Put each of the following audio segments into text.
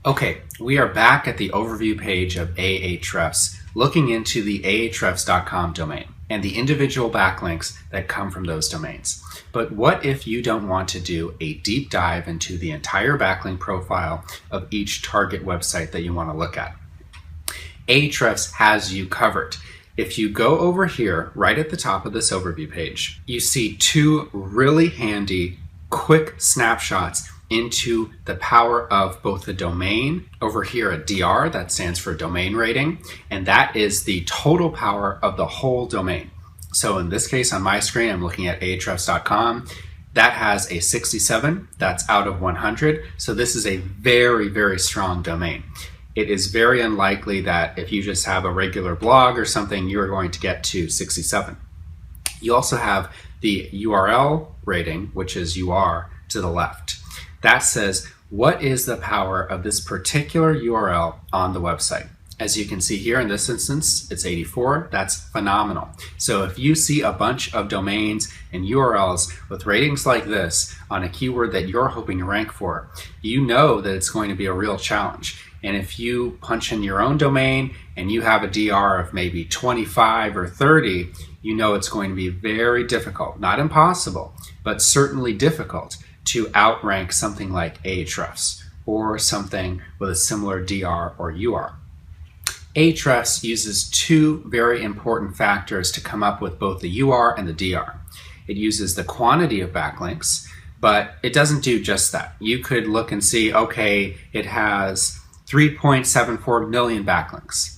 Okay, we are back at the overview page of Ahrefs, looking into the ahrefs.com domain and the individual backlinks that come from those domains. But what if you don't want to do a deep dive into the entire backlink profile of each target website that you want to look at? Ahrefs has you covered. If you go over here, right at the top of this overview page, you see two really handy, quick snapshots into the power of both the domain, over here a DR, that stands for domain rating, and that is the total power of the whole domain. So in this case on my screen, I'm looking at ahrefs.com. That has a 67, that's out of 100. So this is a very, very strong domain. It is very unlikely that if you just have a regular blog or something, you're going to get to 67. You also have the URL rating, which is UR to the left. That says, what is the power of this particular URL on the website? As you can see here in this instance, it's 84. That's phenomenal. So if you see a bunch of domains and URLs with ratings like this on a keyword that you're hoping to rank for, you know that it's going to be a real challenge. And if you punch in your own domain and you have a DR of maybe 25 or 30, you know it's going to be very difficult, not impossible, but certainly difficult to outrank something like Ahrefs or something with a similar DR or UR. Ahrefs uses two very important factors to come up with both the UR and the DR. It uses the quantity of backlinks, but it doesn't do just that. You could look and see, okay, it has 3.74 million backlinks.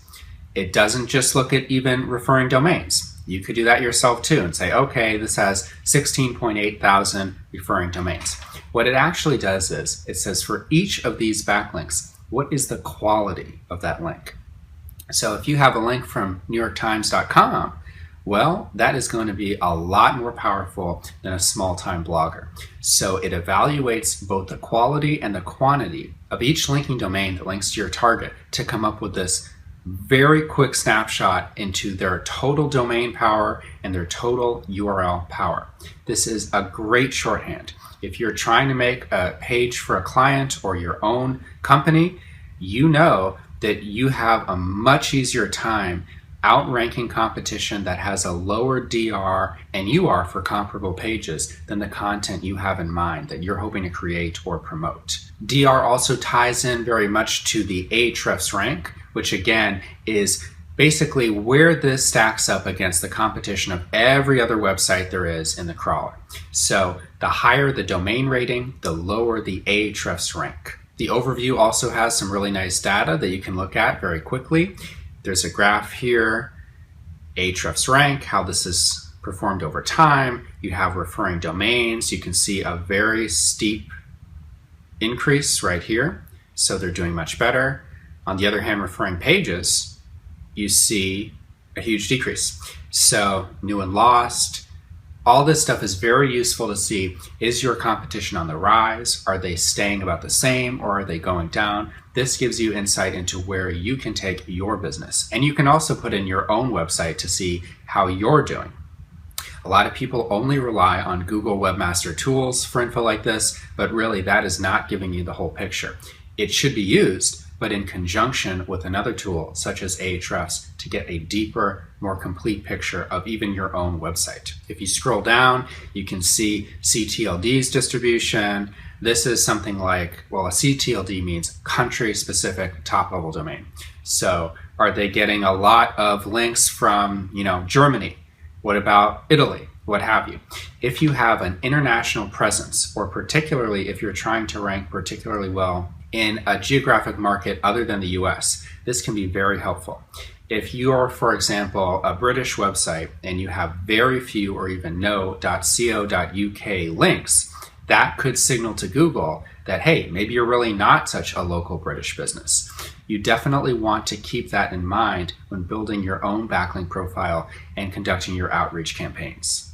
It doesn't just look at even referring domains. You could do that yourself too and say, okay, this has 16.8 thousand referring domains. What it actually does is it says for each of these backlinks, what is the quality of that link? So if you have a link from NewYorkTimes.com, well, that is going to be a lot more powerful than a small-time blogger. So it evaluates both the quality and the quantity of each linking domain that links to your target to come up with this very quick snapshot into their total domain power and their total URL power. This is a great shorthand. If you're trying to make a page for a client or your own company, you know that you have a much easier time outranking competition that has a lower DR and UR for comparable pages than the content you have in mind that you're hoping to create or promote. DR also ties in very much to the Ahrefs rank, which again is basically where this stacks up against the competition of every other website there is in the crawler. So the higher the domain rating, the lower the Ahrefs rank. The overview also has some really nice data that you can look at very quickly. There's a graph here, Ahrefs rank, how this is performed over time. You have referring domains. You can see a very steep increase right here. So they're doing much better. On the other hand, referring pages, you see a huge decrease. So new and lost, all this stuff is very useful to see. Is your competition on the rise? Are they staying about the same or are they going down? This gives you insight into where you can take your business. And you can also put in your own website to see how you're doing. A lot of people only rely on Google Webmaster Tools for info like this, but really that is not giving you the whole picture. It should be used, but in conjunction with another tool such as Ahrefs to get a deeper, more complete picture of even your own website. If you scroll down, you can see CTLD's distribution. This is something like, well, a CTLD means country-specific top-level domain. So are they getting a lot of links from, Germany? What about Italy? What have you? If you have an international presence, or particularly if you're trying to rank particularly well in a geographic market other than the US, this can be very helpful. If you are, for example, a British website and you have very few or even no .co.uk links, that could signal to Google that, hey, maybe you're really not such a local British business. You definitely want to keep that in mind when building your own backlink profile and conducting your outreach campaigns.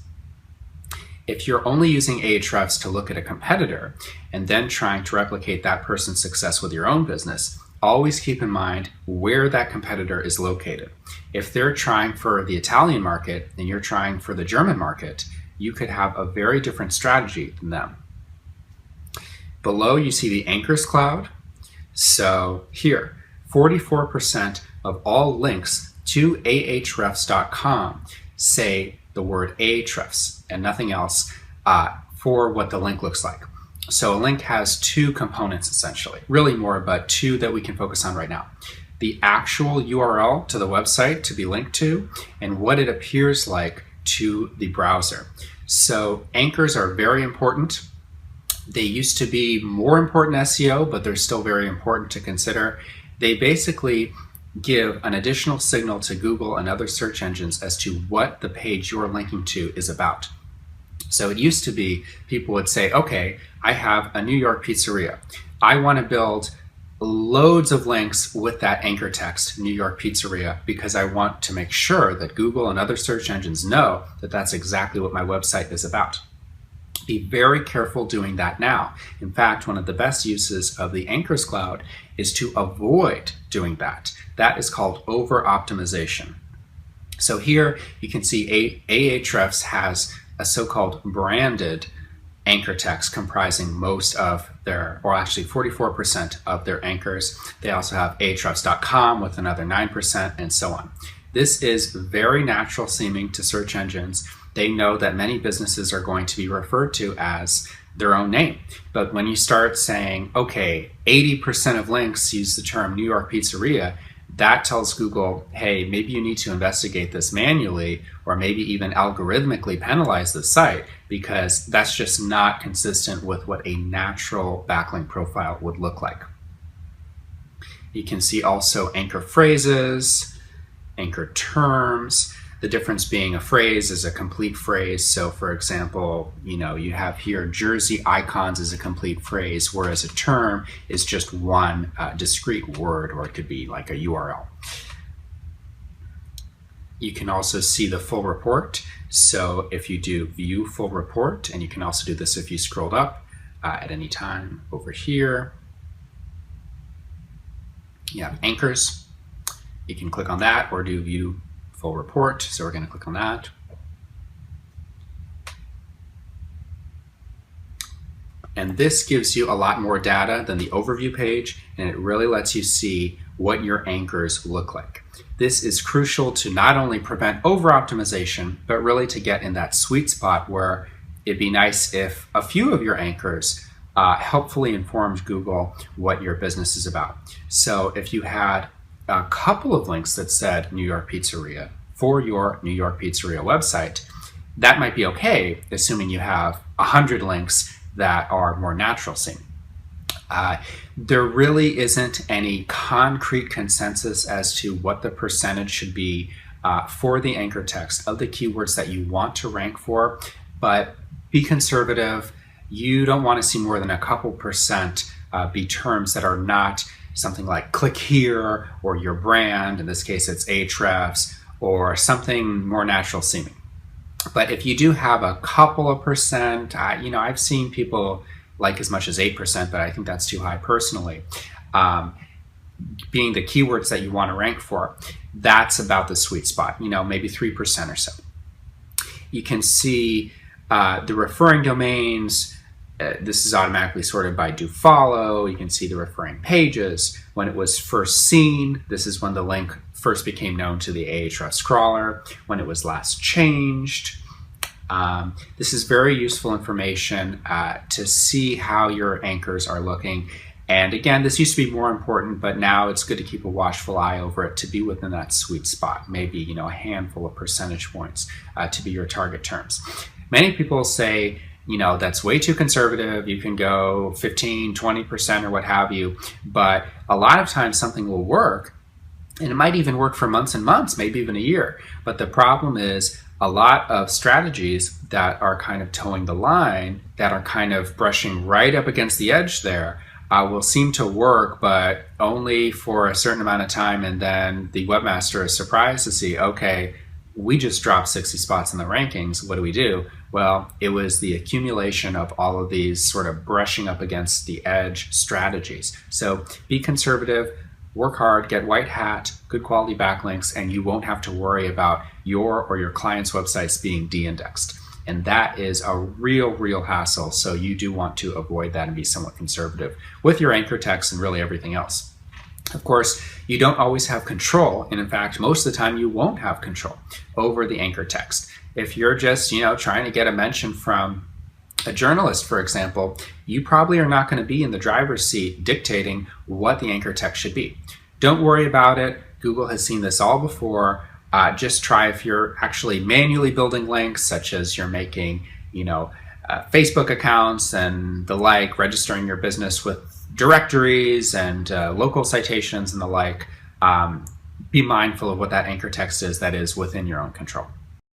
If you're only using Ahrefs to look at a competitor and then trying to replicate that person's success with your own business, always keep in mind where that competitor is located. If they're trying for the Italian market and you're trying for the German market, you could have a very different strategy than them. Below you see the anchors cloud. So here, 44% of all links to ahrefs.com say the word Ahrefs and nothing else for what the link looks like. So a link has two components essentially, really more, but two that we can focus on right now. The actual URL to the website to be linked to and what it appears like to the browser. So anchors are very important. They used to be more important SEO, but they're still very important to consider. They basically give an additional signal to Google and other search engines as to what the page you're linking to is about. So it used to be people would say, okay, I have a New York pizzeria. I want to build loads of links with that anchor text, New York pizzeria, because I want to make sure that Google and other search engines know that that's exactly what my website is about. Be very careful doing that now. In fact, one of the best uses of the Anchors Cloud is to avoid doing that. That is called over-optimization. So here you can see Ahrefs has a so-called branded anchor text comprising most of their, or actually 44% of their anchors. They also have ahrefs.com with another 9% and so on. This is very natural seeming to search engines. They know that many businesses are going to be referred to as their own name. But when you start saying, okay, 80% of links use the term New York pizzeria, that tells Google, hey, maybe you need to investigate this manually or maybe even algorithmically penalize the site because that's just not consistent with what a natural backlink profile would look like. You can see also anchor phrases, anchor terms. The difference being a phrase is a complete phrase. So for example, you have here Jersey icons is a complete phrase, whereas a term is just one discrete word, or it could be like a URL. You can also see the full report. So if you do view full report, and you can also do this if you scrolled up at any time over here, you have anchors. You can click on that or do view full report. So we're going to click on that. And this gives you a lot more data than the overview page, and it really lets you see what your anchors look like. This is crucial to not only prevent over-optimization, but really to get in that sweet spot where it'd be nice if a few of your anchors helpfully informed Google what your business is about. So if you had a couple of links that said New York Pizzeria for your New York Pizzeria website, that might be okay, assuming you have 100 links that are more natural seeming. There really isn't any concrete consensus as to what the percentage should be for the anchor text of the keywords that you want to rank for, but be conservative. You don't want to see more than a couple percent be terms that are not something like click here or your brand. In this case, it's Ahrefs or something more natural seeming. But if you do have a couple of percent, I've seen people like as much as 8%, but I think that's too high personally. Being the keywords that you want to rank for, that's about the sweet spot, maybe 3% or so. You can see the referring domains. This is automatically sorted by do follow. You can see the referring pages. When it was first seen, this is when the link first became known to the Ahrefs crawler, when it was last changed. This is very useful information to see how your anchors are looking. And again, this used to be more important, but now it's good to keep a watchful eye over it to be within that sweet spot, maybe a handful of percentage points to be your target terms. Many people say, that's way too conservative. You can go 15, 20% or what have you. But a lot of times something will work, and it might even work for months and months, maybe even a year. But the problem is a lot of strategies that are kind of towing the line, that are kind of brushing right up against the edge there, will seem to work, but only for a certain amount of time. And then the webmaster is surprised to see, okay, we just dropped 60 spots in the rankings. What do we do? Well, it was the accumulation of all of these sort of brushing up against the edge strategies. So be conservative, work hard, get white hat, good quality backlinks, and you won't have to worry about your or your client's websites being de-indexed. And that is a real hassle. So you do want to avoid that and be somewhat conservative with your anchor text and really everything else. Of course, you don't always have control, and in fact, most of the time you won't have control over the anchor text. If you're just, trying to get a mention from a journalist, for example, you probably are not going to be in the driver's seat dictating what the anchor text should be. Don't worry about it. Google has seen this all before. Just try if you're actually manually building links, such as you're making, Facebook accounts and the like, registering your business with directories and local citations and the like. Be mindful of what that anchor text is that is within your own control.